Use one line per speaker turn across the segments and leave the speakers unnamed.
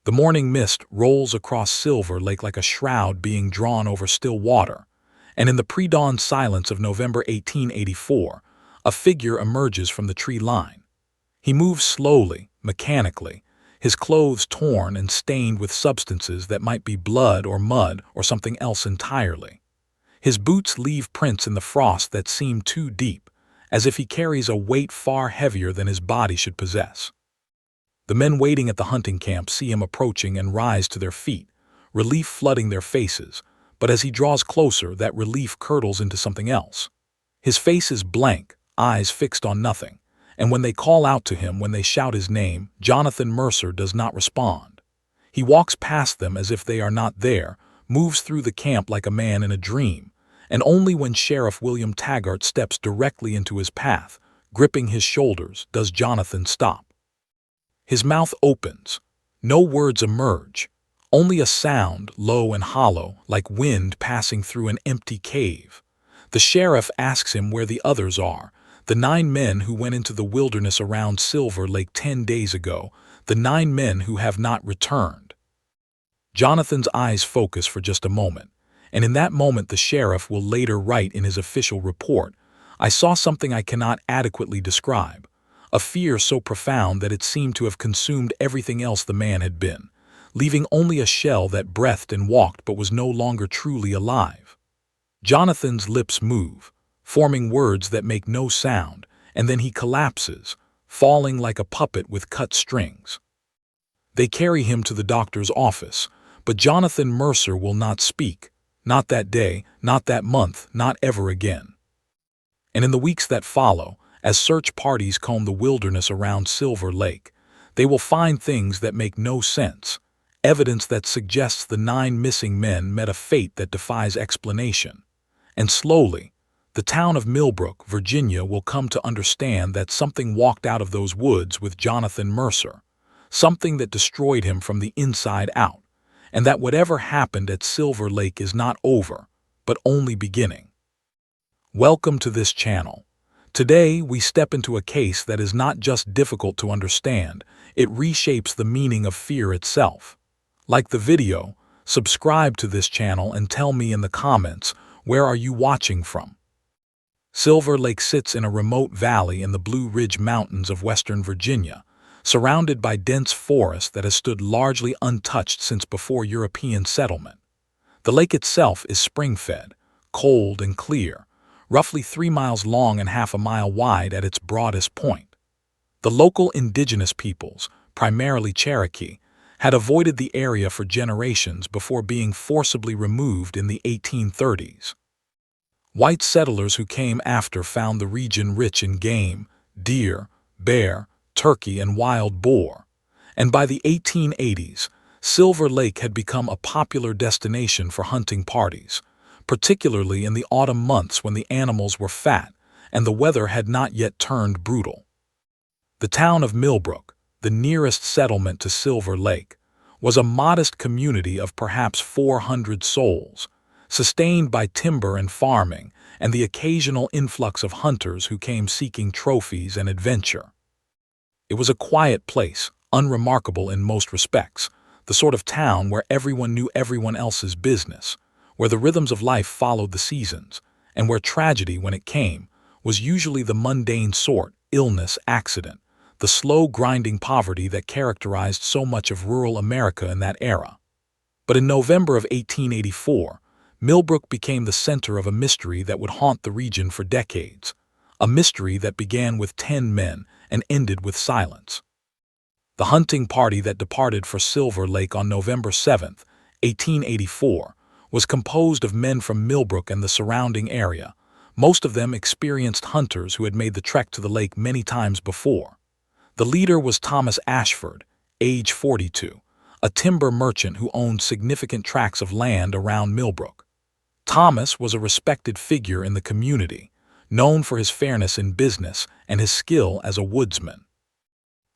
The morning mist rolls across Silver Lake like a shroud being drawn over still water, and in the pre-dawn silence of November 1884, a figure emerges from the tree line. He moves slowly, mechanically, his clothes torn and stained with substances that might be blood or mud or something else entirely. His boots leave prints in the frost that seem too deep, as if he carries a weight far heavier than his body should possess. The men waiting at the hunting camp see him approaching and rise to their feet, relief flooding their faces, but as he draws closer, that relief curdles into something else. His face is blank, eyes fixed on nothing, and when they call out to him, when they shout his name, Jonathan Mercer does not respond. He walks past them as if they are not there, moves through the camp like a man in a dream, and only when Sheriff William Taggart steps directly into his path, gripping his shoulders, does Jonathan stop. His mouth opens. No words emerge, only a sound, low and hollow, like wind passing through an empty cave. The sheriff asks him where the others are, the 9 men who went into the wilderness around Silver Lake 10 days ago, the 9 men who have not returned. Jonathan's eyes focus for just a moment, and in that moment the sheriff will later write in his official report, "I saw something I cannot adequately describe, a fear so profound that it seemed to have consumed everything else the man had been, leaving only a shell that breathed and walked but was no longer truly alive." Jonathan's lips move, forming words that make no sound, and then he collapses, falling like a puppet with cut strings. They carry him to the doctor's office, but Jonathan Mercer will not speak, not that day, not that month, not ever again. And in the weeks that follow, as search parties comb the wilderness around Silver Lake, they will find things that make no sense, evidence that suggests the 9 missing men met a fate that defies explanation. And slowly, the town of Millbrook, Virginia, will come to understand that something walked out of those woods with Jonathan Mercer, something that destroyed him from the inside out, and that whatever happened at Silver Lake is not over, but only beginning. Welcome to this channel. Today, we step into a case that is not just difficult to understand, it reshapes the meaning of fear itself. Like the video, subscribe to this channel and tell me in the comments, where are you watching from? Silver Lake sits in a remote valley in the Blue Ridge Mountains of Western Virginia, surrounded by dense forest that has stood largely untouched since before European settlement. The lake itself is spring-fed, cold and clear, roughly 3 miles long and half a mile wide at its broadest point. The local indigenous peoples, primarily Cherokee, had avoided the area for generations before being forcibly removed in the 1830s. White settlers who came after found the region rich in game, deer, bear, turkey, and wild boar, and by the 1880s, Silver Lake had become a popular destination for hunting parties, particularly in the autumn months when the animals were fat and the weather had not yet turned brutal. The town of Millbrook, the nearest settlement to Silver Lake, was a modest community of perhaps 400 souls, sustained by timber and farming and the occasional influx of hunters who came seeking trophies and adventure. It was a quiet place, unremarkable in most respects, the sort of town where everyone knew everyone else's business, where the rhythms of life followed the seasons, and where tragedy, when it came, was usually the mundane sort, illness, accident, the slow grinding poverty that characterized so much of rural America in that era. But in November of 1884, Millbrook became the center of a mystery that would haunt the region for decades, a mystery that began with 10 men and ended with silence. The hunting party that departed for Silver Lake on November 7, 1884, was composed of men from Millbrook and the surrounding area, most of them experienced hunters who had made the trek to the lake many times before. The leader was Thomas Ashford, age 42, a timber merchant who owned significant tracts of land around Millbrook. Thomas was a respected figure in the community, known for his fairness in business and his skill as a woodsman.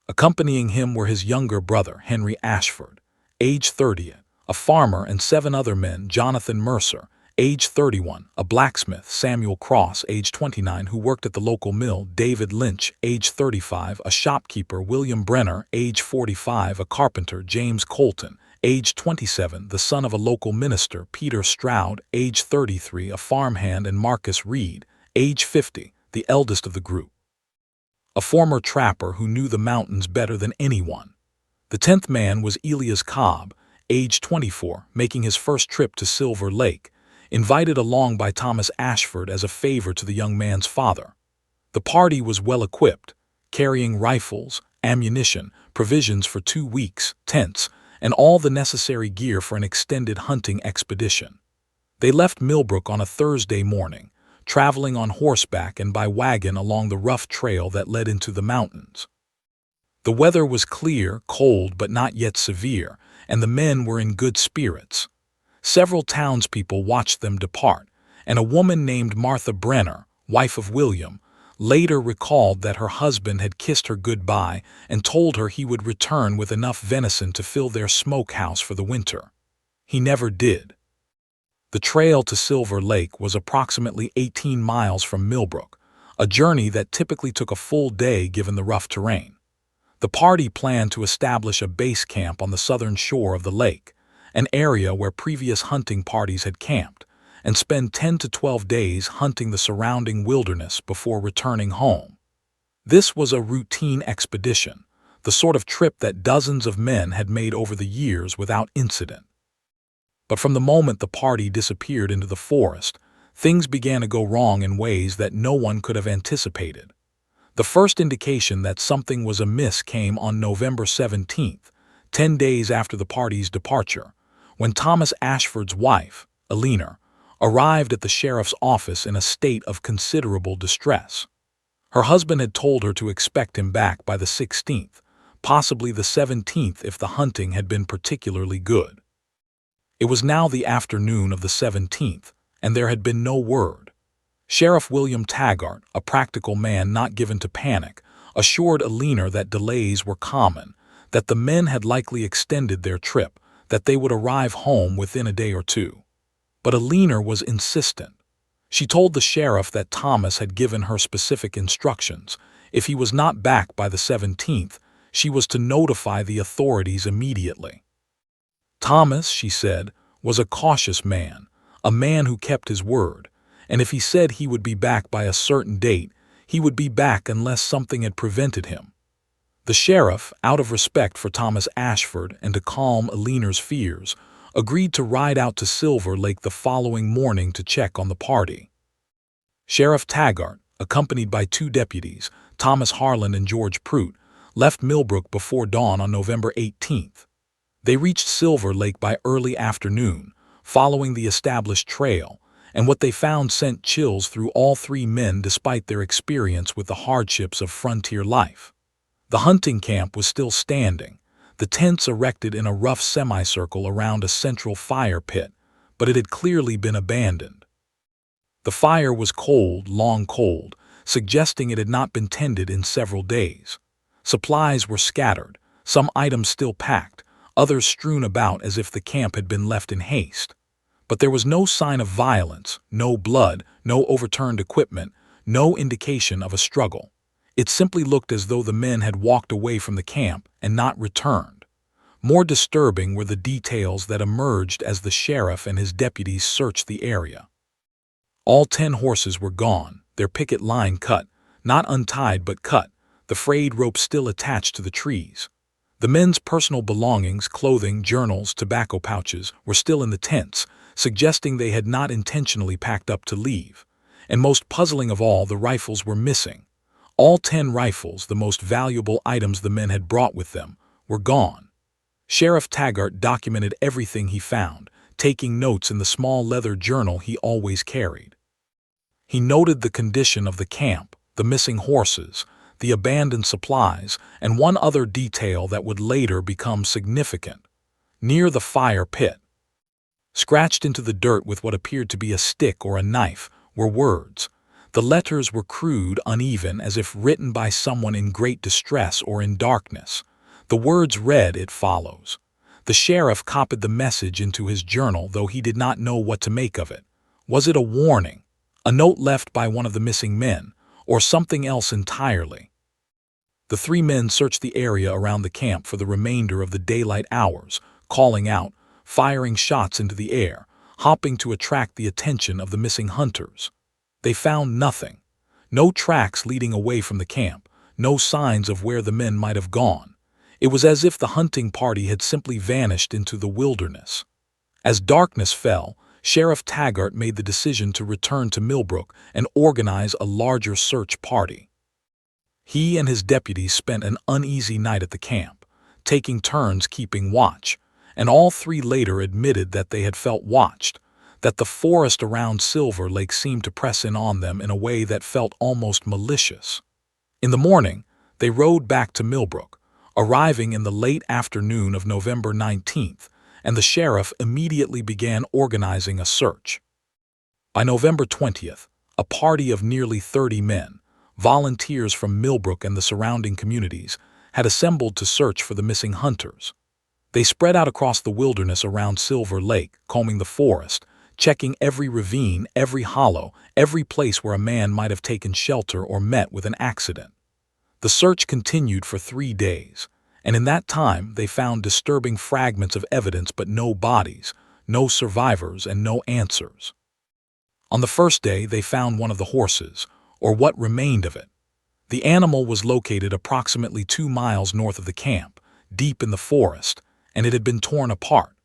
Accompanying him were his younger brother, Henry Ashford, age 30, a farmer, and 7 other men, Jonathan Mercer, age 31, a blacksmith, Samuel Cross, age 29, who worked at the local mill, David Lynch, age 35, a shopkeeper, William Brenner, age 45, a carpenter, James Colton, age 27, the son of a local minister, Peter Stroud, age 33, a farmhand, and Marcus Reed, age 50, the eldest of the group, a former trapper who knew the mountains better than anyone. The 10th man was Elias Cobb, age 24, making his first trip to Silver Lake, invited along by Thomas Ashford as a favor to the young man's father. The party was well equipped, carrying rifles, ammunition, provisions for 2 weeks, tents, and all the necessary gear for an extended hunting expedition. They left Millbrook on a Thursday morning, traveling on horseback and by wagon along the rough trail that led into the mountains. The weather was clear, cold, but not yet severe, and the men were in good spirits. Several townspeople watched them depart, and a woman named Martha Brenner, wife of William, later recalled that her husband had kissed her goodbye and told her he would return with enough venison to fill their smokehouse for the winter. He never did. The trail to Silver Lake was approximately 18 miles from Millbrook, a journey that typically took a full day given the rough terrain. The party planned to establish a base camp on the southern shore of the lake, an area where previous hunting parties had camped, and spend 10 to 12 days hunting the surrounding wilderness before returning home. This was a routine expedition, the sort of trip that dozens of men had made over the years without incident. But from the moment the party disappeared into the forest, things began to go wrong in ways that no one could have anticipated. The first indication that something was amiss came on November 17th, 10 days after the party's departure, when Thomas Ashford's wife, Eleanor, arrived at the sheriff's office in a state of considerable distress. Her husband had told her to expect him back by the 16th, possibly the 17th if the hunting had been particularly good. It was now the afternoon of the 17th, and there had been no word. Sheriff William Taggart, a practical man not given to panic, assured Eleanor that delays were common, that the men had likely extended their trip, that they would arrive home within a day or two. But Eleanor was insistent. She told the sheriff that Thomas had given her specific instructions. If he was not back by the 17th, she was to notify the authorities immediately. Thomas, she said, was a cautious man, a man who kept his word, and if he said he would be back by a certain date, he would be back unless something had prevented him. The sheriff, out of respect for Thomas Ashford and to calm Eleanor's fears, agreed to ride out to Silver Lake the following morning to check on the party. Sheriff Taggart, accompanied by 2 deputies, Thomas Harlan and George Prout, left Millbrook before dawn on November 18th. They reached Silver Lake by early afternoon, following the established trail, and what they found sent chills through all 3 men despite their experience with the hardships of frontier life. The hunting camp was still standing, the tents erected in a rough semicircle around a central fire pit, but it had clearly been abandoned. The fire was cold, long cold, suggesting it had not been tended in several days. Supplies were scattered, some items still packed, others strewn about as if the camp had been left in haste. But there was no sign of violence, no blood, no overturned equipment, no indication of a struggle. It simply looked as though the men had walked away from the camp and not returned. More disturbing were the details that emerged as the sheriff and his deputies searched the area. All 10 horses were gone, their picket line cut, not untied but cut, the frayed rope still attached to the trees. The men's personal belongings, clothing, journals, tobacco pouches, were still in the tents, suggesting they had not intentionally packed up to leave. And most puzzling of all, the rifles were missing. All 10 rifles, the most valuable items the men had brought with them, were gone. Sheriff Taggart documented everything he found, taking notes in the small leather journal he always carried. He noted the condition of the camp, the missing horses, the abandoned supplies, and one other detail that would later become significant. Near the fire pit, scratched into the dirt with what appeared to be a stick or a knife, were words. The letters were crude, uneven, as if written by someone in great distress or in darkness. The words read as follows. The sheriff copied the message into his journal, though he did not know what to make of it. Was it a warning, a note left by one of the missing men, or something else entirely? The three men searched the area around the camp for the remainder of the daylight hours, calling out, firing shots into the air, hopping to attract the attention of the missing hunters. They found nothing. No tracks leading away from the camp, no signs of where the men might have gone. It was as if the hunting party had simply vanished into the wilderness. As darkness fell, Sheriff Taggart made the decision to return to Millbrook and organize a larger search party. He and his deputies spent an uneasy night at the camp, taking turns keeping watch, and all three later admitted that they had felt watched, that the forest around Silver Lake seemed to press in on them in a way that felt almost malicious. In the morning, they rode back to Millbrook, arriving in the late afternoon of November 19th, and the sheriff immediately began organizing a search. By November 20th, a party of nearly 30 men, volunteers from Millbrook and the surrounding communities, had assembled to search for the missing hunters. They spread out across the wilderness around Silver Lake, combing the forest, checking every ravine, every hollow, every place where a man might have taken shelter or met with an accident. The search continued for 3 days, and in that time they found disturbing fragments of evidence but no bodies, no survivors, and no answers. On the first day they found one of the horses, or what remained of it. The animal was located approximately 2 miles north of the camp, deep in the forest, and it had been torn apart.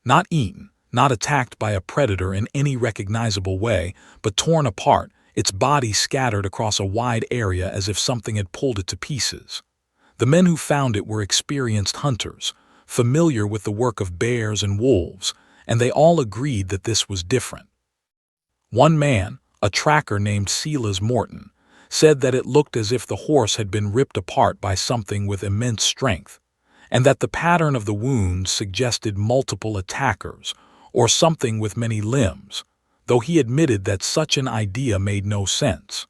Not eaten, not attacked by a predator in any recognizable way, but torn apart, its body scattered across a wide area as if something had pulled it to pieces. The men who found it were experienced hunters, familiar with the work of bears and wolves, and they all agreed that this was different. One man, a tracker named Silas Morton, said that it looked as if the horse had been ripped apart by something with immense strength, and that the pattern of the wounds suggested multiple attackers, or something with many limbs, though he admitted that such an idea made no sense.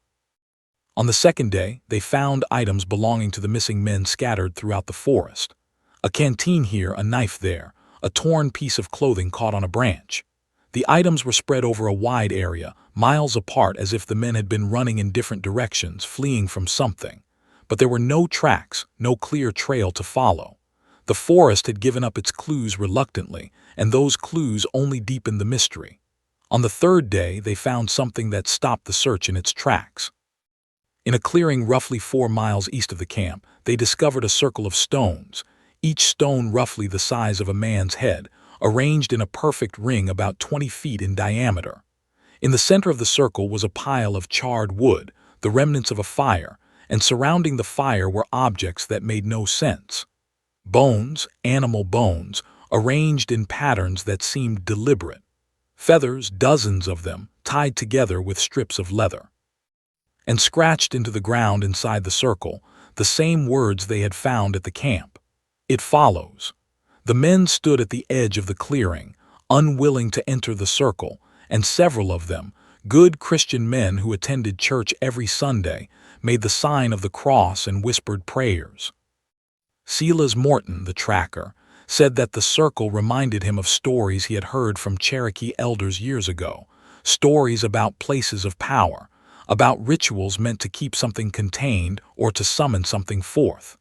On the second day, they found items belonging to the missing men scattered throughout the forest. A canteen here, a knife there, a torn piece of clothing caught on a branch. The items were spread over a wide area, miles apart, as if the men had been running in different directions, fleeing from something. But there were no tracks, no clear trail to follow. The forest had given up its clues reluctantly, and those clues only deepened the mystery. On the third day, they found something that stopped the search in its tracks. In a clearing roughly 4 miles east of the camp, they discovered a circle of stones, each stone roughly the size of a man's head, arranged in a perfect ring about 20 feet in diameter. In the center of the circle was a pile of charred wood, the remnants of a fire, and surrounding the fire were objects that made no sense. Bones, animal bones, arranged in patterns that seemed deliberate. Feathers, dozens of them, tied together with strips of leather. And scratched into the ground inside the circle, the same words they had found at the camp. It follows. The men stood at the edge of the clearing, unwilling to enter the circle, and several of them, good Christian men who attended church every Sunday, made the sign of the cross and whispered prayers. Silas Morton, the tracker, said that the circle reminded him of stories he had heard from Cherokee elders years ago, stories about places of power, about rituals meant to keep something contained or to summon something forth.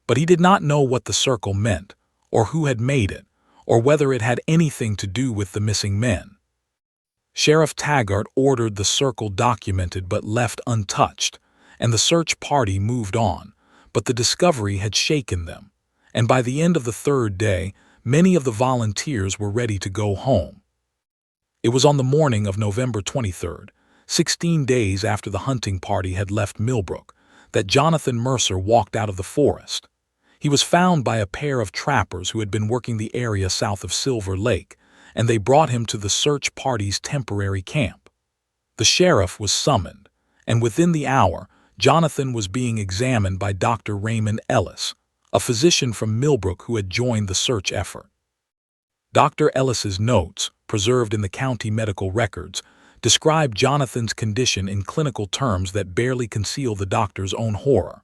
But he did not know what the circle meant, or who had made it, or whether it had anything to do with the missing men. Sheriff Taggart ordered the circle documented but left untouched, and the search party moved on, but the discovery had shaken them, and by the end of the third day, many of the volunteers were ready to go home. It was on the morning of November 23rd, 16 days after the hunting party had left Millbrook, that Jonathan Mercer walked out of the forest. He was found by a pair of trappers who had been working the area south of Silver Lake, and they brought him to the search party's temporary camp. The sheriff was summoned, and within the hour, Jonathan was being examined by Dr. Raymond Ellis, a physician from Millbrook who had joined the search effort. Dr. Ellis's notes, preserved in the county medical records, describe Jonathan's condition in clinical terms that barely conceal the doctor's own horror.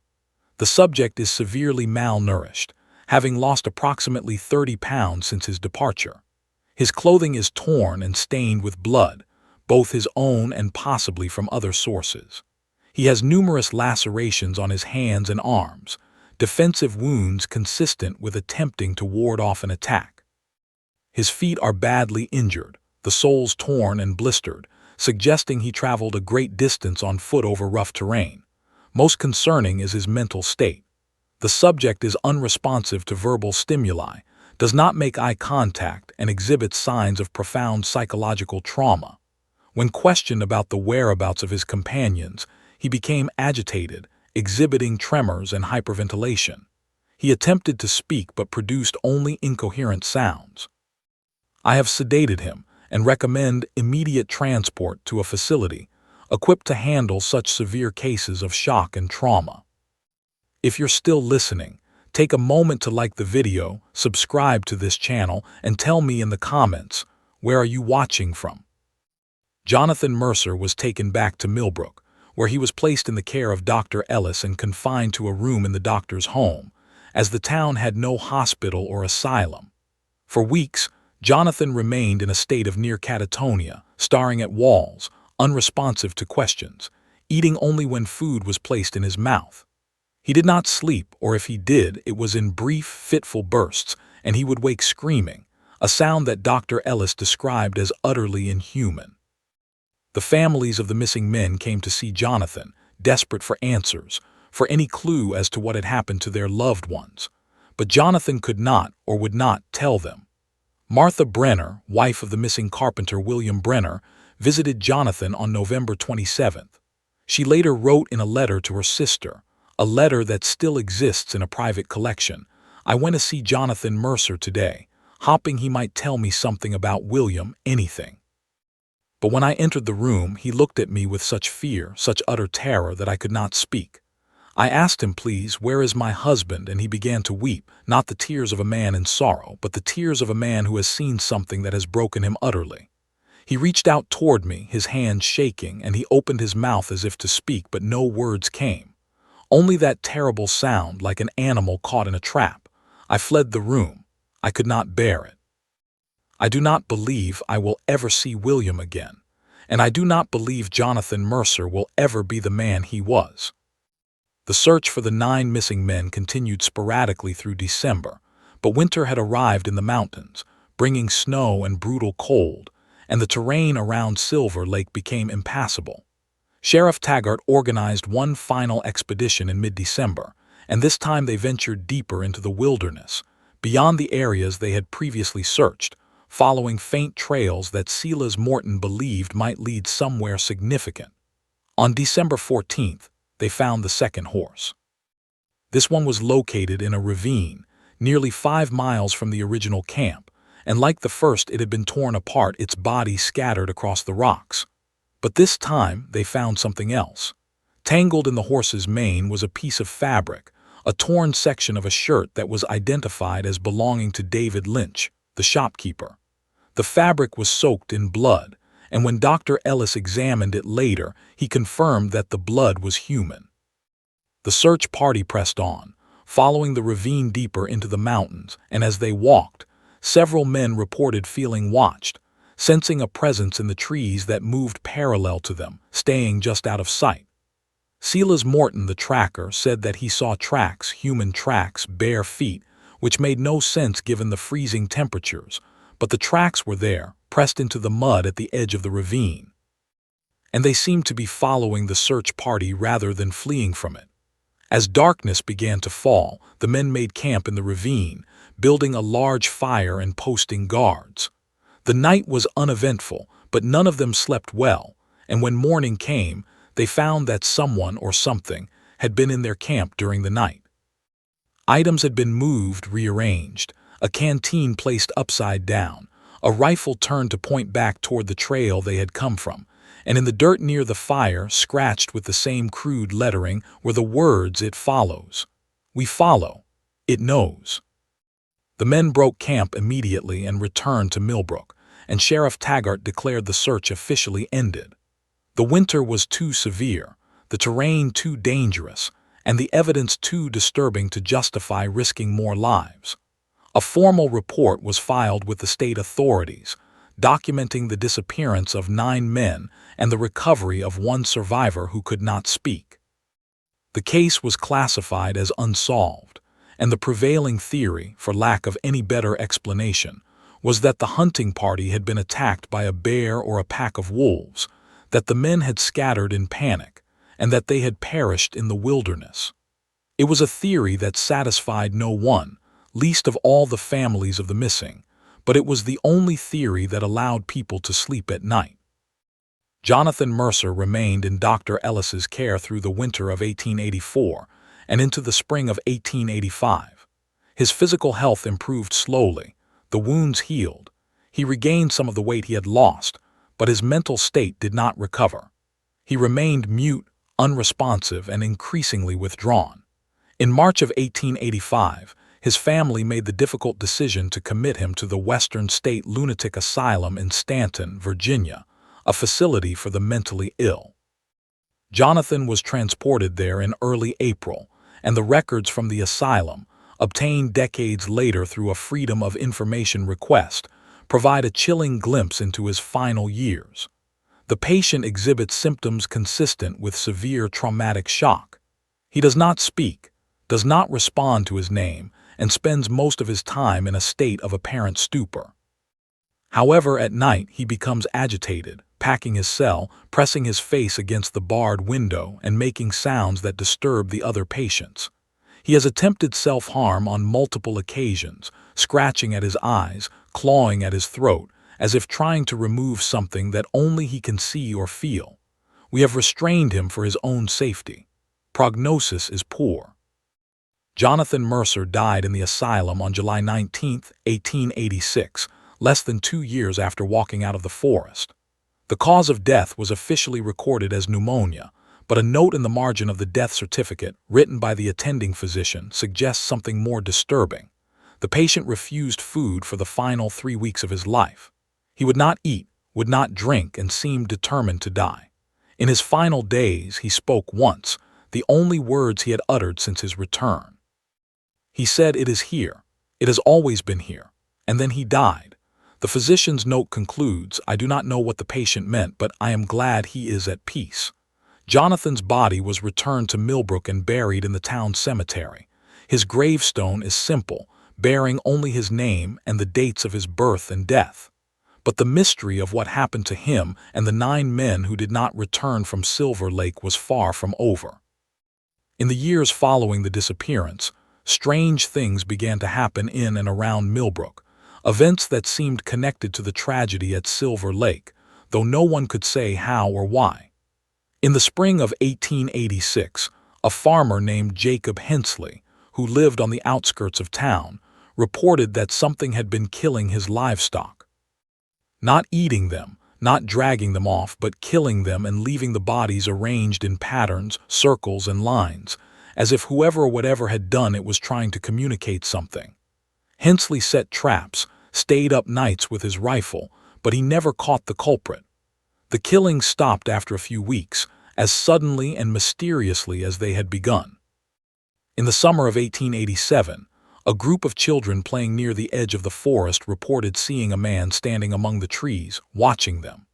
The subject is severely malnourished, having lost approximately 30 pounds since his departure. His clothing is torn and stained with blood, both his own and possibly from other sources. He has numerous lacerations on his hands and arms, defensive wounds consistent with attempting to ward off an attack. His feet are badly injured, the soles torn and blistered, suggesting he traveled a great distance on foot over rough terrain. Most concerning is his mental state. The subject is unresponsive to verbal stimuli, does not make eye contact, and exhibits signs of profound psychological trauma. When questioned about the whereabouts of his companions, he became agitated, exhibiting tremors and hyperventilation. He attempted to speak but produced only incoherent sounds. I have sedated him and recommend immediate transport to a facility equipped to handle such severe cases of shock and trauma. If you're still listening, take a moment to like the video, subscribe to this channel, and tell me in the comments, where are you watching from? Jonathan Mercer was taken back to Millbrook, where he was placed in the care of Dr. Ellis and confined to a room in the doctor's home, as the town had no hospital or asylum. For weeks, Jonathan remained in a state of near catatonia, staring at walls, unresponsive to questions, eating only when food was placed in his mouth. He did not sleep, or if he did, it was in brief, fitful bursts, and he would wake screaming, a sound that Dr. Ellis described as utterly inhuman. The families of the missing men came to see Jonathan, desperate for answers, for any clue as to what had happened to their loved ones. But Jonathan could not or would not tell them. Martha Brenner, wife of the missing carpenter William Brenner, visited Jonathan on November 27th. She later wrote in a letter to her sister, a letter that still exists in a private collection. I went to see Jonathan Mercer today, hoping he might tell me something about William, anything. But when I entered the room, he looked at me with such fear, such utter terror, that I could not speak. I asked him, please, where is my husband? And he began to weep, not the tears of a man in sorrow, but the tears of a man who has seen something that has broken him utterly. He reached out toward me, his hands shaking, and he opened his mouth as if to speak, but no words came. Only that terrible sound, like an animal caught in a trap. I fled the room. I could not bear it. I do not believe I will ever see William again, and I do not believe Jonathan Mercer will ever be the man he was. The search for the 9 missing men continued sporadically through December, but winter had arrived in the mountains, bringing snow and brutal cold, and the terrain around Silver Lake became impassable. Sheriff Taggart organized one final expedition in mid-December, and this time they ventured deeper into the wilderness, beyond the areas they had previously searched, following faint trails that Silas Morton believed might lead somewhere significant. On December 14th, they found the second horse. This one was located in a ravine, nearly 5 miles from the original camp, and like the first, it had been torn apart, its body scattered across the rocks. But this time, they found something else. Tangled in the horse's mane was a piece of fabric, a torn section of a shirt that was identified as belonging to David Lynch, the shopkeeper. The fabric was soaked in blood, and when Dr. Ellis examined it later, he confirmed that the blood was human. The search party pressed on, following the ravine deeper into the mountains, and as they walked, several men reported feeling watched, sensing a presence in the trees that moved parallel to them, staying just out of sight. Silas Morton, the tracker, said that he saw tracks, human tracks, bare feet, which made no sense given the freezing temperatures, but the tracks were there, pressed into the mud at the edge of the ravine. And they seemed to be following the search party rather than fleeing from it. As darkness began to fall, the men made camp in the ravine, building a large fire and posting guards. The night was uneventful, but none of them slept well, and when morning came, they found that someone or something had been in their camp during the night. Items had been moved, rearranged, a canteen placed upside down, a rifle turned to point back toward the trail they had come from, and in the dirt near the fire, scratched with the same crude lettering, were the words, "It follows. We follow. It knows." The men broke camp immediately and returned to Millbrook, and Sheriff Taggart declared the search officially ended. The winter was too severe, the terrain too dangerous, and the evidence too disturbing to justify risking more lives. A formal report was filed with the state authorities, documenting the disappearance of 9 men and the recovery of one survivor who could not speak. The case was classified as unsolved, and the prevailing theory, for lack of any better explanation, was that the hunting party had been attacked by a bear or a pack of wolves, that the men had scattered in panic, and that they had perished in the wilderness. It was a theory that satisfied no one, least of all the families of the missing, but it was the only theory that allowed people to sleep at night. Jonathan Mercer remained in Dr. Ellis's care through the winter of 1884 and into the spring of 1885. His physical health improved slowly, the wounds healed, he regained some of the weight he had lost, but his mental state did not recover. He remained mute, unresponsive, and increasingly withdrawn. In March of 1885, his family made the difficult decision to commit him to the Western State Lunatic Asylum in Stanton, Virginia, a facility for the mentally ill. Jonathan was transported there in early April, and the records from the asylum, obtained decades later through a Freedom of Information request, provide a chilling glimpse into his final years. The patient exhibits symptoms consistent with severe traumatic shock. He does not speak, does not respond to his name, and spends most of his time in a state of apparent stupor. However, at night he becomes agitated, packing his cell, pressing his face against the barred window, and making sounds that disturb the other patients. He has attempted self-harm on multiple occasions, scratching at his eyes, clawing at his throat, as if trying to remove something that only he can see or feel. We have restrained him for his own safety. Prognosis is poor. Jonathan Mercer died in the asylum on July 19, 1886, less than 2 years after walking out of the forest. The cause of death was officially recorded as pneumonia, but a note in the margin of the death certificate, written by the attending physician, suggests something more disturbing. The patient refused food for the final 3 weeks of his life. He would not eat, would not drink, and seemed determined to die. In his final days, he spoke once, the only words he had uttered since his return. He said, "It is here. It has always been here." And then he died. The physician's note concludes, "I do not know what the patient meant, but I am glad he is at peace." Jonathan's body was returned to Millbrook and buried in the town cemetery. His gravestone is simple, bearing only his name and the dates of his birth and death. But the mystery of what happened to him and the 9 men who did not return from Silver Lake was far from over. In the years following the disappearance, strange things began to happen in and around Millbrook, events that seemed connected to the tragedy at Silver Lake, though no one could say how or why. In the spring of 1886, a farmer named Jacob Hensley, who lived on the outskirts of town, reported that something had been killing his livestock. Not eating them, not dragging them off, but killing them and leaving the bodies arranged in patterns, circles, and lines, as if whoever or whatever had done it was trying to communicate something. Hensley set traps, stayed up nights with his rifle, but he never caught the culprit. The killings stopped after a few weeks, as suddenly and mysteriously as they had begun. In the summer of 1887, a group of children playing near the edge of the forest reported seeing a man standing among the trees, watching them.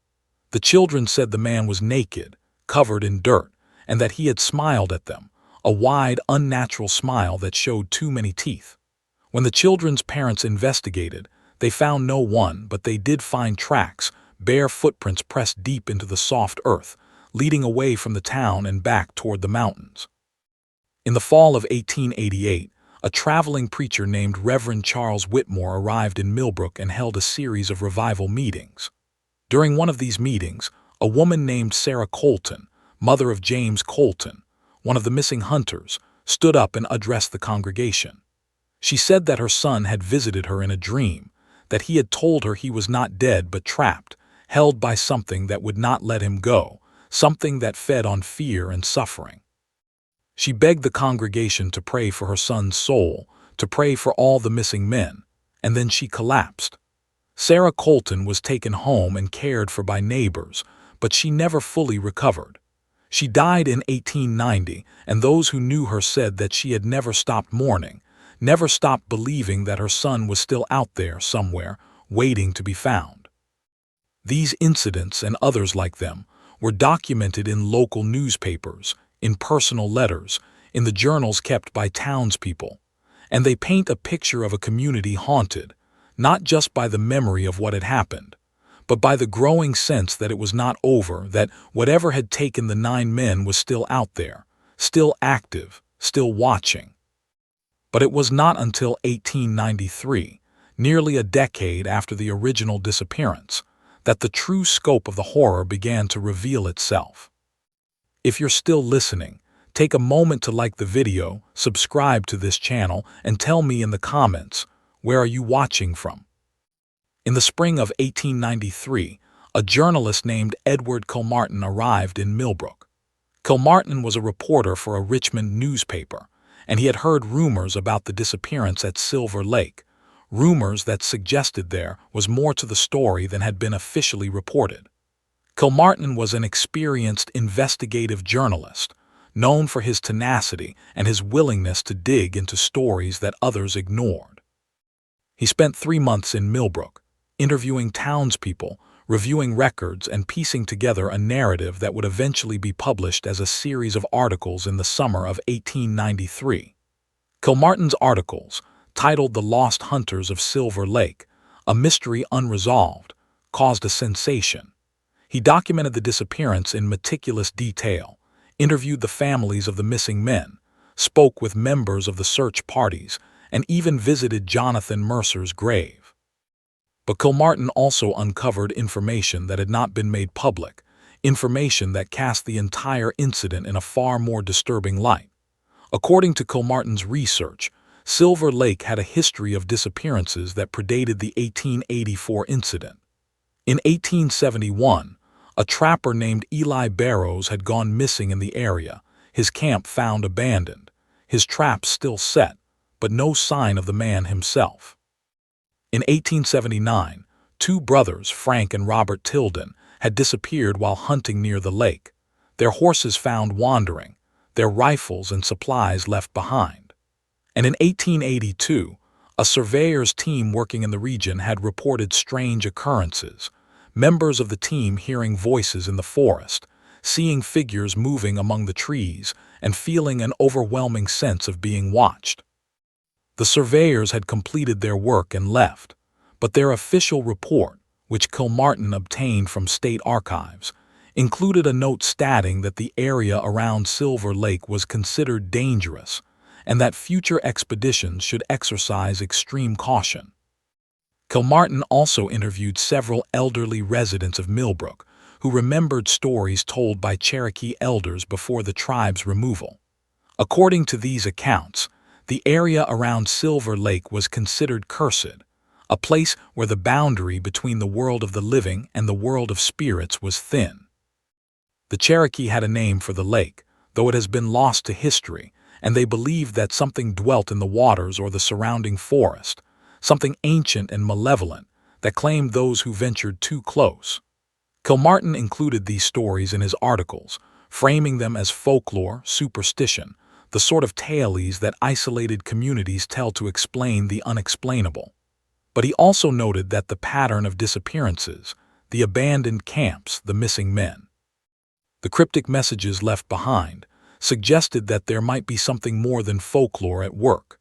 The children said the man was naked, covered in dirt, and that he had smiled at them, a wide, unnatural smile that showed too many teeth. When the children's parents investigated, they found no one, but they did find tracks, bare footprints pressed deep into the soft earth, leading away from the town and back toward the mountains. In the fall of 1888, a traveling preacher named Reverend Charles Whitmore arrived in Millbrook and held a series of revival meetings. During one of these meetings, a woman named Sarah Colton, mother of James Colton, one of the missing hunters, stood up and addressed the congregation. She said that her son had visited her in a dream, that he had told her he was not dead but trapped, held by something that would not let him go, something that fed on fear and suffering. She begged the congregation to pray for her son's soul, to pray for all the missing men, and then she collapsed. Sarah Colton was taken home and cared for by neighbors, but she never fully recovered. She died in 1890, and those who knew her said that she had never stopped mourning, never stopped believing that her son was still out there somewhere, waiting to be found. These incidents and others like them were documented in local newspapers, in personal letters, in the journals kept by townspeople, and they paint a picture of a community haunted, not just by the memory of what had happened, but by the growing sense that it was not over, that whatever had taken the 9 men was still out there, still active, still watching. But it was not until 1893, nearly a decade after the original disappearance, that the true scope of the horror began to reveal itself. If you're still listening, take a moment to like the video, subscribe to this channel, and tell me in the comments, where are you watching from? In the spring of 1893, a journalist named Edward Kilmartin arrived in Millbrook. Kilmartin was a reporter for a Richmond newspaper, and he had heard rumors about the disappearance at Silver Lake, rumors that suggested there was more to the story than had been officially reported. Kilmartin was an experienced investigative journalist, known for his tenacity and his willingness to dig into stories that others ignored. He spent 3 months in Millbrook, interviewing townspeople, reviewing records, and piecing together a narrative that would eventually be published as a series of articles in the summer of 1893. Kilmartin's articles, titled The Lost Hunters of Silver Lake, A Mystery Unresolved, caused a sensation. He documented the disappearance in meticulous detail, interviewed the families of the missing men, spoke with members of the search parties, and even visited Jonathan Mercer's grave. But Kilmartin also uncovered information that had not been made public, information that cast the entire incident in a far more disturbing light. According to Kilmartin's research, Silver Lake had a history of disappearances that predated the 1884 incident. In 1871, a trapper named Eli Barrows had gone missing in the area, his camp found abandoned, his traps still set, but no sign of the man himself. In 1879, 2 brothers, Frank and Robert Tilden, had disappeared while hunting near the lake, their horses found wandering, their rifles and supplies left behind. And in 1882, a surveyor's team working in the region had reported strange occurrences, members of the team hearing voices in the forest, seeing figures moving among the trees, and feeling an overwhelming sense of being watched. The surveyors had completed their work and left, but their official report, which Kilmartin obtained from state archives, included a note stating that the area around Silver Lake was considered dangerous and that future expeditions should exercise extreme caution. Kilmartin also interviewed several elderly residents of Millbrook who remembered stories told by Cherokee elders before the tribe's removal. According to these accounts, the area around Silver Lake was considered cursed, a place where the boundary between the world of the living and the world of spirits was thin. The Cherokee had a name for the lake, though it has been lost to history, and they believed that something dwelt in the waters or the surrounding forest, something ancient and malevolent that claimed those who ventured too close. Kilmartin included these stories in his articles, framing them as folklore, superstition, the sort of tales that isolated communities tell to explain the unexplainable. But he also noted that the pattern of disappearances, the abandoned camps, the missing men, the cryptic messages left behind, suggested that there might be something more than folklore at work.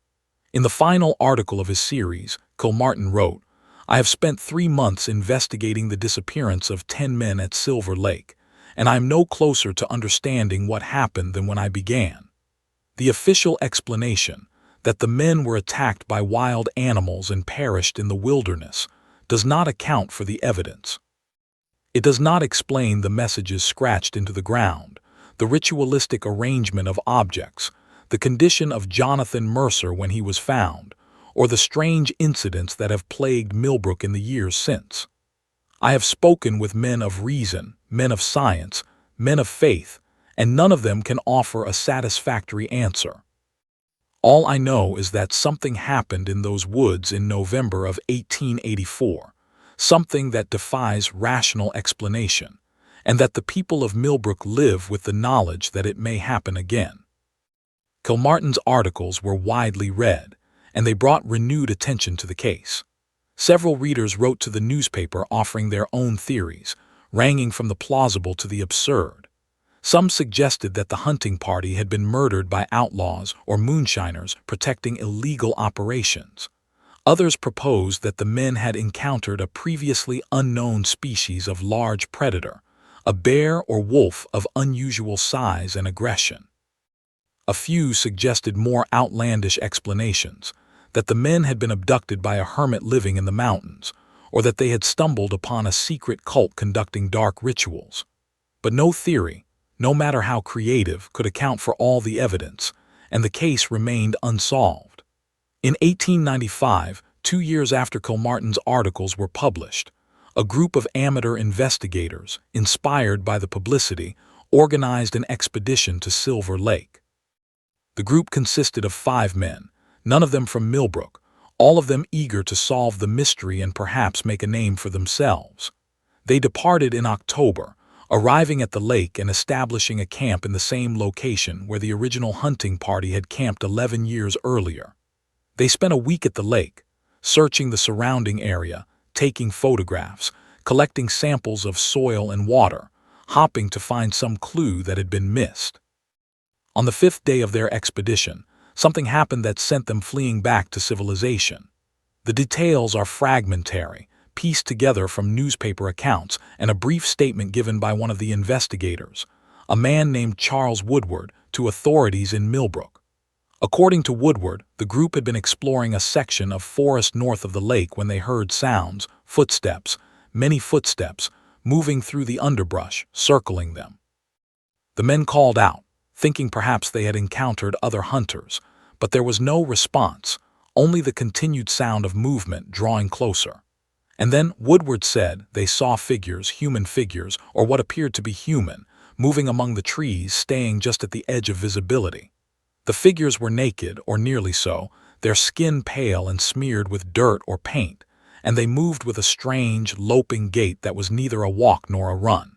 In the final article of his series, Kilmartin wrote, "I have spent 3 months investigating the disappearance of 10 men at Silver Lake, and I am no closer to understanding what happened than when I began. The official explanation, that the men were attacked by wild animals and perished in the wilderness, does not account for the evidence. It does not explain the messages scratched into the ground, the ritualistic arrangement of objects, the condition of Jonathan Mercer when he was found, or the strange incidents that have plagued Millbrook in the years since. I have spoken with men of reason, men of science, men of faith, and none of them can offer a satisfactory answer. All I know is that something happened in those woods in November of 1884, something that defies rational explanation, and that the people of Millbrook live with the knowledge that it may happen again." Kilmartin's articles were widely read, and they brought renewed attention to the case. Several readers wrote to the newspaper offering their own theories, ranging from the plausible to the absurd. Some suggested that the hunting party had been murdered by outlaws or moonshiners protecting illegal operations. Others proposed that the men had encountered a previously unknown species of large predator, a bear or wolf of unusual size and aggression. A few suggested more outlandish explanations, that the men had been abducted by a hermit living in the mountains, or that they had stumbled upon a secret cult conducting dark rituals. But no theory, no matter how creative, could account for all the evidence, and the case remained unsolved. In 1895, 2 years after Kilmartin's articles were published, a group of amateur investigators, inspired by the publicity, organized an expedition to Silver Lake. The group consisted of 5 men, none of them from Millbrook, all of them eager to solve the mystery and perhaps make a name for themselves. They departed in October, arriving at the lake and establishing a camp in the same location where the original hunting party had camped 11 years earlier. They spent a week at the lake, searching the surrounding area, taking photographs, collecting samples of soil and water, hoping to find some clue that had been missed. On the 5th day of their expedition, something happened that sent them fleeing back to civilization. The details are fragmentary, pieced together from newspaper accounts and a brief statement given by one of the investigators, a man named Charles Woodward, to authorities in Millbrook. According to Woodward, the group had been exploring a section of forest north of the lake when they heard sounds, footsteps, many footsteps, moving through the underbrush, circling them. The men called out, thinking perhaps they had encountered other hunters, but there was no response, only the continued sound of movement drawing closer. And then Woodward said they saw figures, human figures, or what appeared to be human, moving among the trees, staying just at the edge of visibility. The figures were naked, or nearly so, their skin pale and smeared with dirt or paint, and they moved with a strange, loping gait that was neither a walk nor a run.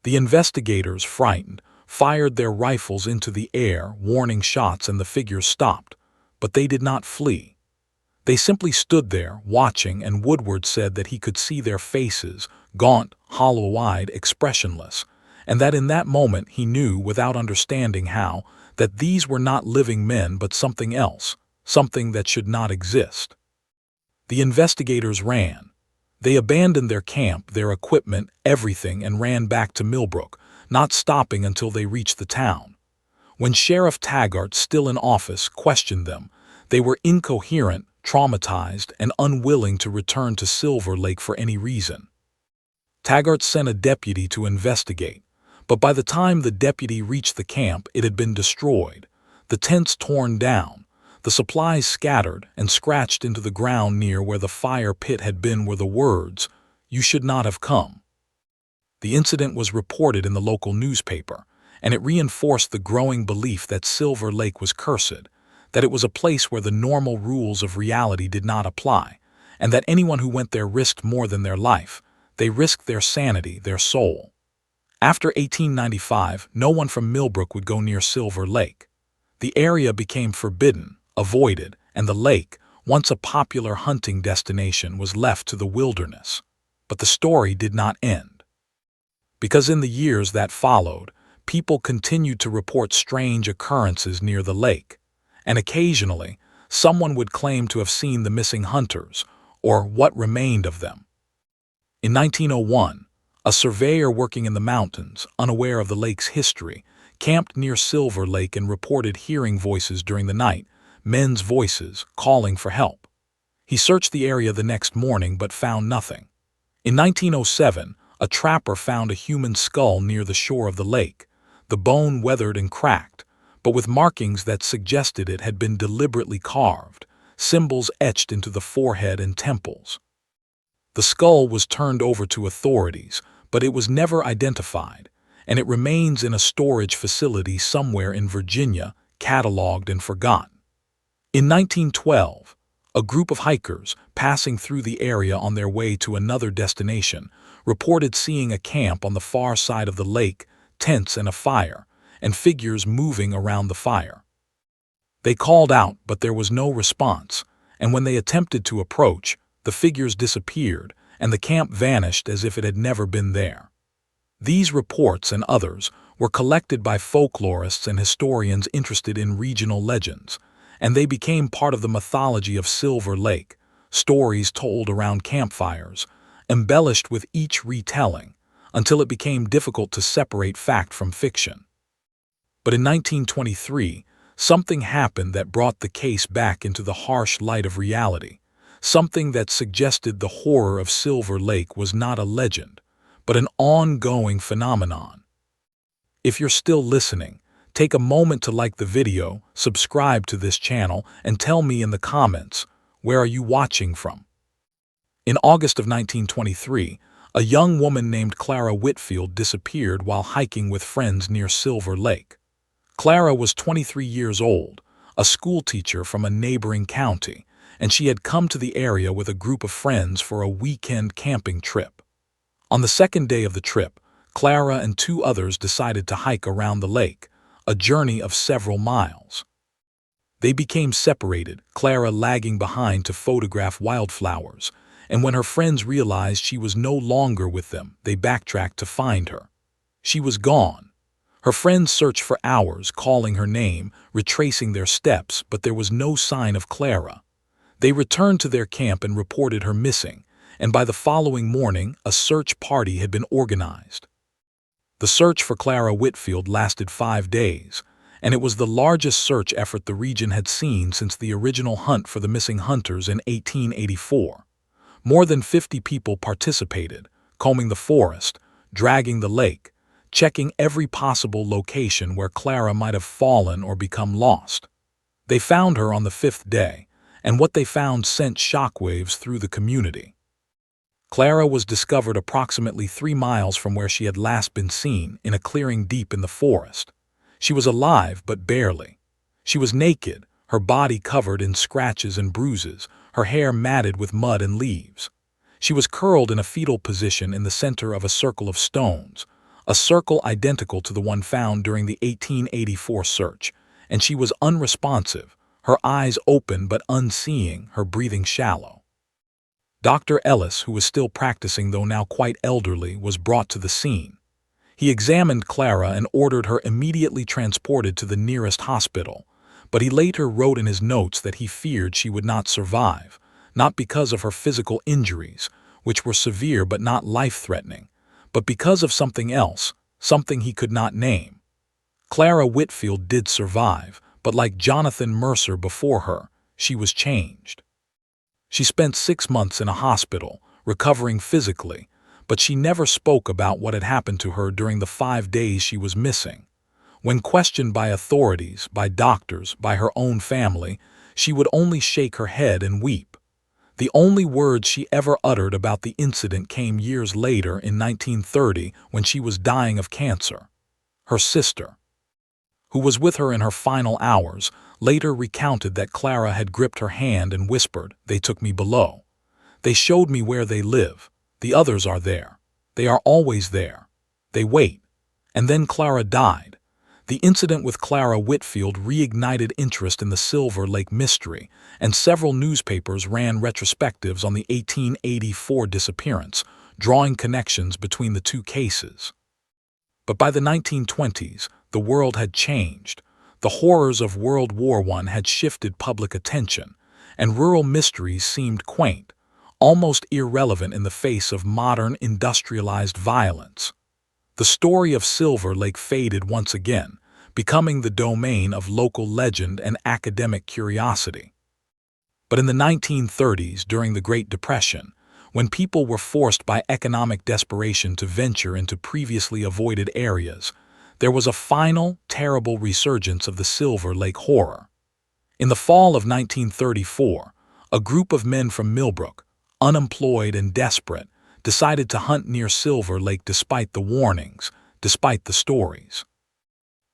The investigators, frightened, fired their rifles into the air, warning shots, and the figures stopped, but they did not flee. They simply stood there, watching, and Woodward said that he could see their faces, gaunt, hollow-eyed, expressionless, and that in that moment he knew, without understanding how, that these were not living men but something else, something that should not exist. The investigators ran. They abandoned their camp, their equipment, everything, and ran back to Millbrook, not stopping until they reached the town. When Sheriff Taggart, still in office, questioned them, they were incoherent, traumatized, and unwilling to return to Silver Lake for any reason. Taggart sent a deputy to investigate, but by the time the deputy reached the camp, it had been destroyed, the tents torn down, the supplies scattered, and scratched into the ground near where the fire pit had been were the words, "You should not have come." The incident was reported in the local newspaper, and it reinforced the growing belief that Silver Lake was cursed, that it was a place where the normal rules of reality did not apply, and that anyone who went there risked more than their life. They risked their sanity, their soul. After 1895, no one from Millbrook would go near Silver Lake. The area became forbidden, avoided, and the lake, once a popular hunting destination, was left to the wilderness. But the story did not end. Because in the years that followed, people continued to report strange occurrences near the lake, and occasionally, someone would claim to have seen the missing hunters, or what remained of them. In 1901, a surveyor working in the mountains, unaware of the lake's history, camped near Silver Lake and reported hearing voices during the night, men's voices calling for help. He searched the area the next morning but found nothing. In 1907, a trapper found a human skull near the shore of the lake, the bone weathered and cracked, but with markings that suggested it had been deliberately carved, symbols etched into the forehead and temples. The skull was turned over to authorities, but it was never identified, and it remains in a storage facility somewhere in Virginia, cataloged and forgotten. In 1912, a group of hikers, passing through the area on their way to another destination, reported seeing a camp on the far side of the lake, tents and a fire, and figures moving around the fire. They called out, but there was no response, and when they attempted to approach, The figures disappeared, and the camp vanished as if it had never been there. These reports and others were collected by folklorists and historians interested in regional legends, and they became part of the mythology of Silver Lake, stories told around campfires, embellished with each retelling, until it became difficult to separate fact from fiction. But in 1923, something happened that brought the case back into the harsh light of reality, something that suggested the horror of Silver Lake was not a legend, but an ongoing phenomenon. If you're still listening, take a moment to like the video, subscribe to this channel, and tell me in the comments, where are you watching from? In August of 1923, a young woman named Clara Whitfield disappeared while hiking with friends near Silver Lake. Clara was 23 years old, a schoolteacher from a neighboring county, and she had come to the area with a group of friends for a weekend camping trip. On the second day of the trip, Clara and two others decided to hike around the lake, a journey of several miles. They became separated, Clara lagging behind to photograph wildflowers, and when her friends realized she was no longer with them, they backtracked to find her. She was gone. Her friends searched for hours, calling her name, retracing their steps, but there was no sign of Clara. They returned to their camp and reported her missing, and by the following morning, a search party had been organized. The search for Clara Whitfield lasted 5 days, and it was the largest search effort the region had seen since the original hunt for the missing hunters in 1884. More than 50 people participated, combing the forest, dragging the lake, checking every possible location where Clara might have fallen or become lost. They found her on the 5th day, and what they found sent shockwaves through the community. Clara was discovered approximately 3 miles from where she had last been seen, in a clearing deep in the forest. She was alive, but barely. She was naked, her body covered in scratches and bruises, her hair matted with mud and leaves. She was curled in a fetal position in the center of a circle of stones, a circle identical to the one found during the 1884 search, and she was unresponsive, her eyes open but unseeing, her breathing shallow. Dr. Ellis, who was still practicing though now quite elderly, was brought to the scene. He examined Clara and ordered her immediately transported to the nearest hospital, but he later wrote in his notes that he feared she would not survive, not because of her physical injuries, which were severe but not life-threatening, but because of something else, something he could not name. Clara Whitfield did survive, but like Jonathan Mercer before her, she was changed. She spent 6 months in a hospital, recovering physically, but she never spoke about what had happened to her during the 5 days she was missing. When questioned by authorities, by doctors, by her own family, she would only shake her head and weep. The only words she ever uttered about the incident came years later in 1930 when she was dying of cancer. Her sister, who was with her in her final hours, later recounted that Clara had gripped her hand and whispered, "They took me below. They showed me where they live. The others are there. They are always there. They wait." And then Clara died. The incident with Clara Whitfield reignited interest in the Silver Lake mystery, and several newspapers ran retrospectives on the 1884 disappearance, drawing connections between the two cases. But by the 1920s, the world had changed. The horrors of World War I had shifted public attention, and rural mysteries seemed quaint, almost irrelevant in the face of modern industrialized violence. The story of Silver Lake faded once again, becoming the domain of local legend and academic curiosity. But in the 1930s, during the Great Depression, when people were forced by economic desperation to venture into previously avoided areas, there was a final, terrible resurgence of the Silver Lake horror. In the fall of 1934, a group of men from Millbrook, unemployed and desperate, decided to hunt near Silver Lake despite the warnings, despite the stories.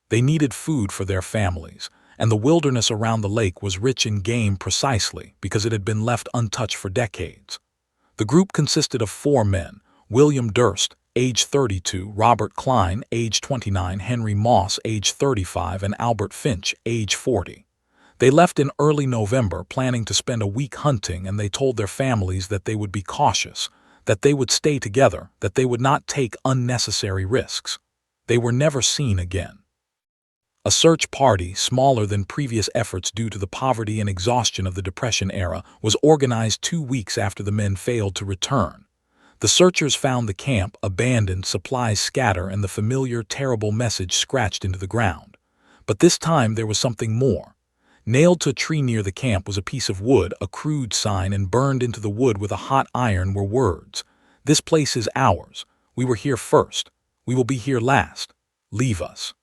They needed food for their families, and the wilderness around the lake was rich in game precisely because it had been left untouched for decades. The group consisted of 4 men: William Durst, age 32, Robert Klein, age 29, Henry Moss, age 35, and Albert Finch, age 40. They left in early November, planning to spend a week hunting, and they told their families that they would be cautious, that they would stay together, that they would not take unnecessary risks. They were never seen again. A search party, smaller than previous efforts due to the poverty and exhaustion of the Depression era, was organized 2 weeks after the men failed to return. The searchers found the camp abandoned, supplies scattered, and the familiar, terrible message scratched into the ground. But this time there was something more. Nailed to a tree near the camp was a piece of wood, a crude sign, and burned into the wood with a hot iron were words. "This place is ours. We were here first. We will be here last. Leave us."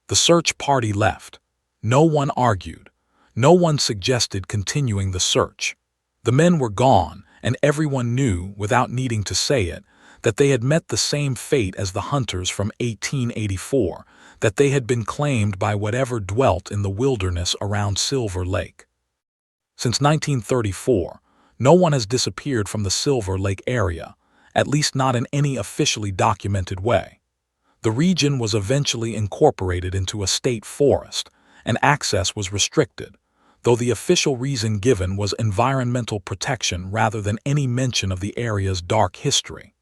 The search party left. No one argued. No one suggested continuing the search. The men were gone, and everyone knew, without needing to say it, that they had met the same fate as the hunters from 1884, that they had been claimed by whatever dwelt in the wilderness around Silver Lake. Since 1934, no one has disappeared from the Silver Lake area, at least not in any officially documented way. The region was eventually incorporated into a state forest, and access was restricted, though the official reason given was environmental protection rather than any mention of the area's dark history.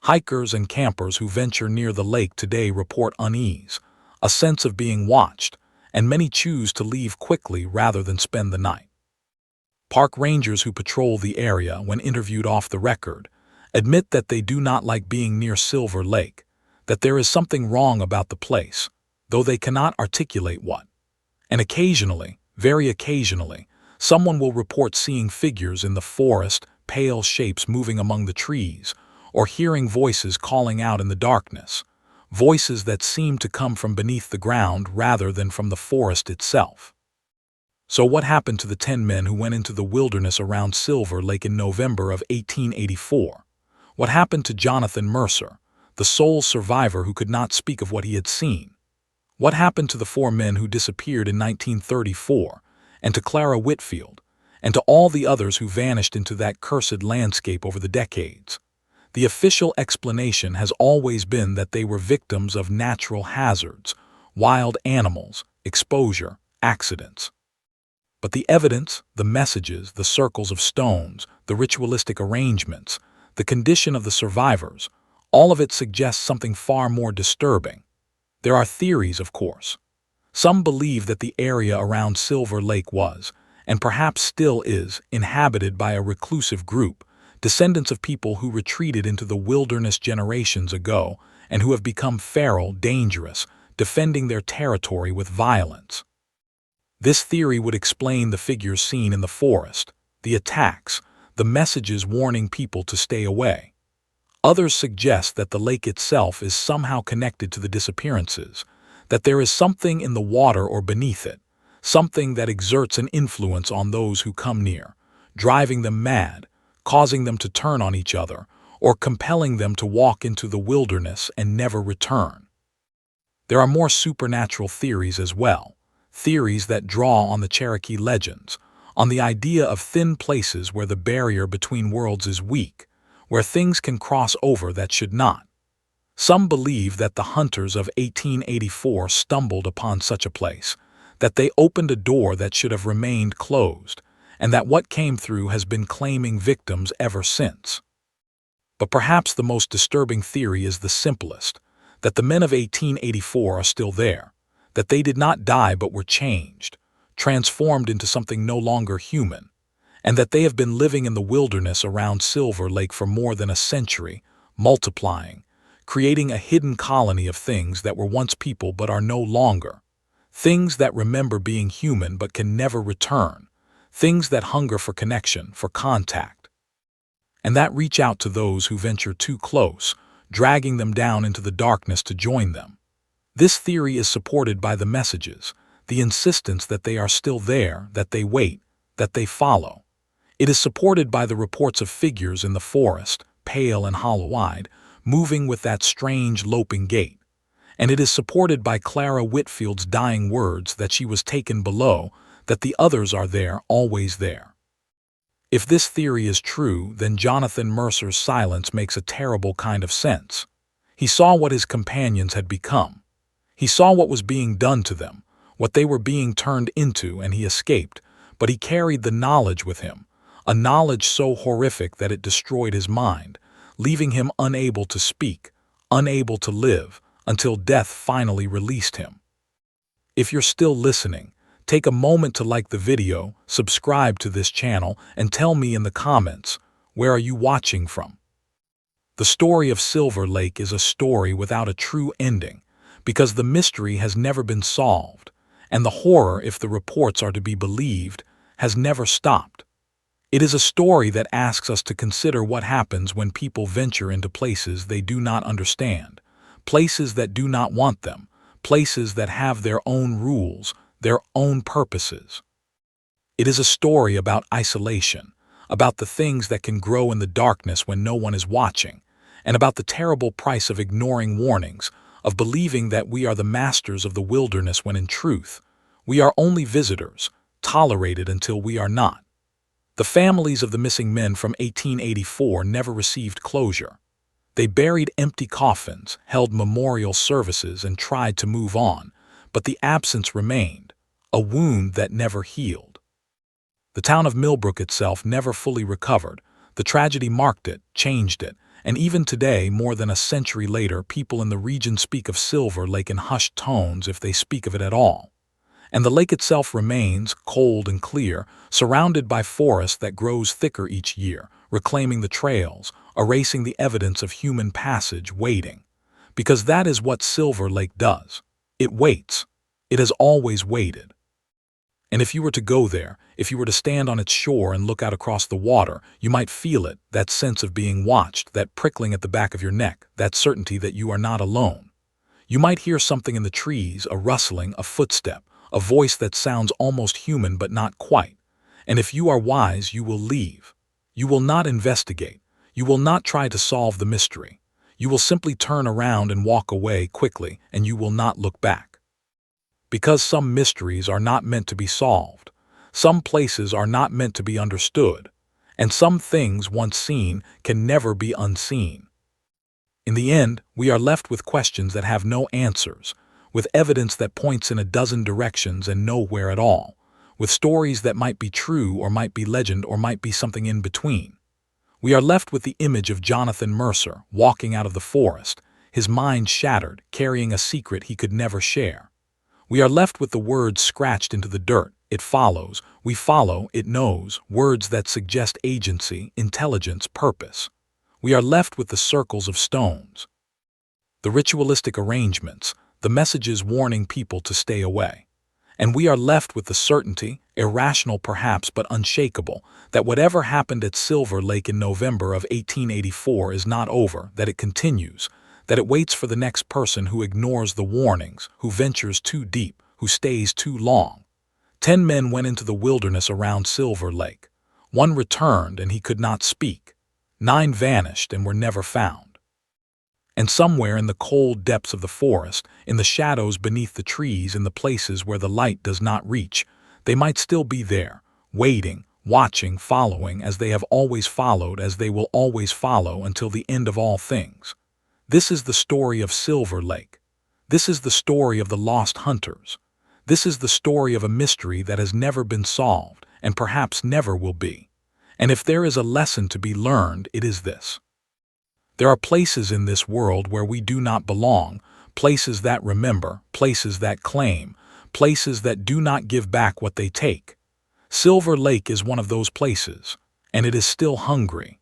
Hikers and campers who venture near the lake today report unease, a sense of being watched, and many choose to leave quickly rather than spend the night. Park rangers who patrol the area, when interviewed off the record, admit that they do not like being near Silver Lake, that there is something wrong about the place, though they cannot articulate what. And occasionally, very occasionally, someone will report seeing figures in the forest, pale shapes moving among the trees, or hearing voices calling out in the darkness, voices that seem to come from beneath the ground rather than from the forest itself. So what happened to the 10 men who went into the wilderness around Silver Lake in November of 1884? What happened to Jonathan Mercer, the sole survivor who could not speak of what he had seen? What happened to the 4 men who disappeared in 1934, and to Clara Whitfield, and to all the others who vanished into that cursed landscape over the decades? The official explanation has always been that they were victims of natural hazards, wild animals, exposure, accidents. But the evidence, the messages, the circles of stones, the ritualistic arrangements, the condition of the survivors, all of it suggests something far more disturbing. There are theories, of course. Some believe that the area around Silver Lake was, and perhaps still is, inhabited by a reclusive group, descendants of people who retreated into the wilderness generations ago and who have become feral, dangerous, defending their territory with violence. This theory would explain the figures seen in the forest, the attacks, the messages warning people to stay away. Others suggest that the lake itself is somehow connected to the disappearances, that there is something in the water or beneath it, something that exerts an influence on those who come near, driving them mad, causing them to turn on each other, or compelling them to walk into the wilderness and never return. There are more supernatural theories as well, theories that draw on the Cherokee legends, on the idea of thin places where the barrier between worlds is weak, where things can cross over that should not. Some believe that the hunters of 1884 stumbled upon such a place, that they opened a door that should have remained closed, and that what came through has been claiming victims ever since. But perhaps the most disturbing theory is the simplest, that the men of 1884 are still there, that they did not die but were changed, transformed into something no longer human, and that they have been living in the wilderness around Silver Lake for more than a century, multiplying, creating a hidden colony of things that were once people but are no longer, things that remember being human but can never return, things that hunger for connection, for contact, and that reach out to those who venture too close, dragging them down into the darkness to join them. This theory is supported by the messages, the insistence that they are still there, that they wait, that they follow. It is supported by the reports of figures in the forest, pale and hollow-eyed, moving with that strange loping gait. And it is supported by Clara Whitfield's dying words that she was taken below, that the others are there, always there. If this theory is true, then Jonathan Mercer's silence makes a terrible kind of sense. He saw what his companions had become. He saw what was being done to them, what they were being turned into, and he escaped, but he carried the knowledge with him, a knowledge so horrific that it destroyed his mind, leaving him unable to speak, unable to live, until death finally released him. If you're still listening, take a moment to like the video, subscribe to this channel, and tell me in the comments, where are you watching from? The story of Silver Lake is a story without a true ending, because the mystery has never been solved, and the horror, if the reports are to be believed, has never stopped. It is a story that asks us to consider what happens when people venture into places they do not understand, places that do not want them, places that have their own rules, their own purposes. It is a story about isolation, about the things that can grow in the darkness when no one is watching, and about the terrible price of ignoring warnings, of believing that we are the masters of the wilderness when in truth, we are only visitors, tolerated until we are not. The families of the missing men from 1884 never received closure. They buried empty coffins, held memorial services, and tried to move on, but the absence remained, a wound that never healed. The town of Millbrook itself never fully recovered. The tragedy marked it, changed it, and even today, more than a century later, people in the region speak of Silver Lake in hushed tones if they speak of it at all. And the lake itself remains, cold and clear, surrounded by forest that grows thicker each year, reclaiming the trails, erasing the evidence of human passage, waiting. Because that is what Silver Lake does. It waits. It has always waited. And if you were to go there, if you were to stand on its shore and look out across the water, you might feel it, that sense of being watched, that prickling at the back of your neck, that certainty that you are not alone. You might hear something in the trees, a rustling, a footstep, a voice that sounds almost human but not quite. And if you are wise, you will leave. You will not investigate. You will not try to solve the mystery. You will simply turn around and walk away quickly, and you will not look back. Because some mysteries are not meant to be solved, some places are not meant to be understood, and some things once seen can never be unseen. In the end, we are left with questions that have no answers, with evidence that points in a dozen directions and nowhere at all, with stories that might be true or might be legend or might be something in between. We are left with the image of Jonathan Mercer walking out of the forest, his mind shattered, carrying a secret he could never share. We are left with the words scratched into the dirt: it follows, we follow, it knows, words that suggest agency, intelligence, purpose. We are left with the circles of stones, the ritualistic arrangements, the messages warning people to stay away. And we are left with the certainty, irrational perhaps but unshakable, that whatever happened at Silver Lake in November of 1884 is not over, that it continues, that it waits for the next person who ignores the warnings, who ventures too deep, who stays too long. 10 men went into the wilderness around Silver Lake. 1 returned and he could not speak. 9 vanished and were never found. And somewhere in the cold depths of the forest, in the shadows beneath the trees, in the places where the light does not reach, they might still be there, waiting, watching, following, as they have always followed, as they will always follow until the end of all things. This is the story of Silver Lake. This is the story of the lost hunters. This is the story of a mystery that has never been solved, and perhaps never will be. And if there is a lesson to be learned, it is this. There are places in this world where we do not belong, places that remember, places that claim, places that do not give back what they take. Silver Lake is one of those places, and it is still hungry.